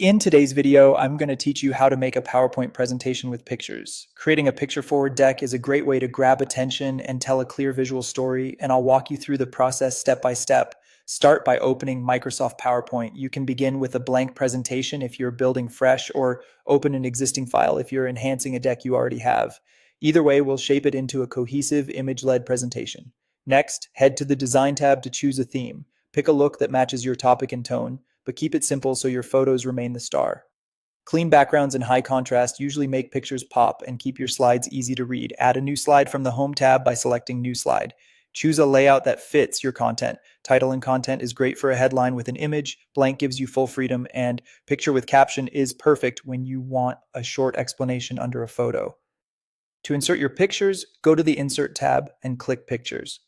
In today's video, I'm going to teach you how to make a PowerPoint presentation with pictures. Creating a picture forward deck is a great way to grab attention and tell a clear visual story, and I'll walk you through the process step by step. Start by opening Microsoft PowerPoint. You can begin with a blank presentation if you're building fresh, or open an existing file if you're enhancing a deck you already have. Either way, we'll shape it into a cohesive, image-led presentation. Next, head to the Design tab to choose a theme. Pick a look that matches your topic and tone, but keep it simple so your photos remain the star. Clean backgrounds and high contrast usually make pictures pop and keep your slides easy to read. Add a new slide from the Home tab by selecting New Slide. Choose a layout that fits your content. Title and content is great for a headline with an image, blank gives you full freedom, and picture with caption is perfect when you want a short explanation under a photo. To insert your pictures, go to the Insert tab and click Pictures.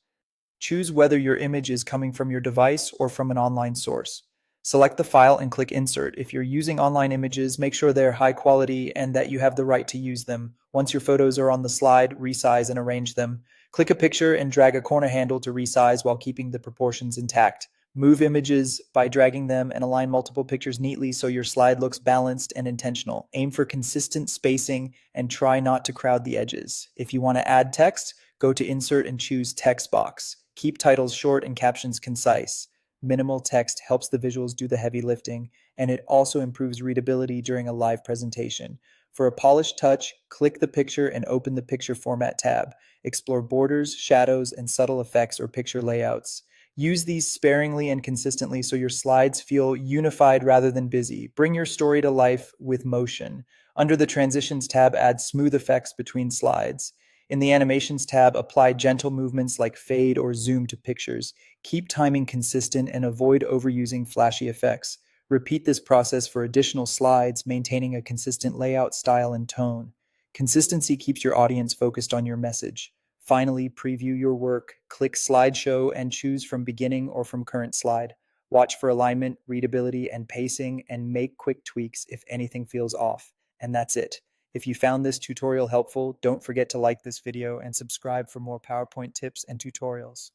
Choose whether your image is coming from your device or from an online source. Select the file and click Insert. If you're using online images, make sure they're high quality and that you have the right to use them. Once your photos are on the slide, resize and arrange them. Click a picture and drag a corner handle to resize while keeping the proportions intact. Move images by dragging them and align multiple pictures neatly so your slide looks balanced and intentional. Aim for consistent spacing and try not to crowd the edges. If you want to add text, go to Insert and choose Text Box. Keep titles short and captions concise. Minimal text helps the visuals do the heavy lifting, and it also improves readability during a live presentation. For a polished touch, click the picture and open the Picture Format tab. Explore borders, shadows, and subtle effects or picture layouts. Use these sparingly and consistently so your slides feel unified rather than busy. Bring your story to life with motion. Under the Transitions tab, add smooth effects between slides. In the Animations tab, apply gentle movements like fade or zoom to pictures. Keep timing consistent and avoid overusing flashy effects. Repeat this process for additional slides, maintaining a consistent layout, style, and tone. Consistency keeps your audience focused on your message. Finally, preview your work. Click Slideshow and choose from beginning or from current slide. Watch for alignment, readability, and pacing, and make quick tweaks if anything feels off. And that's it. If you found this tutorial helpful, don't forget to like this video and subscribe for more PowerPoint tips and tutorials.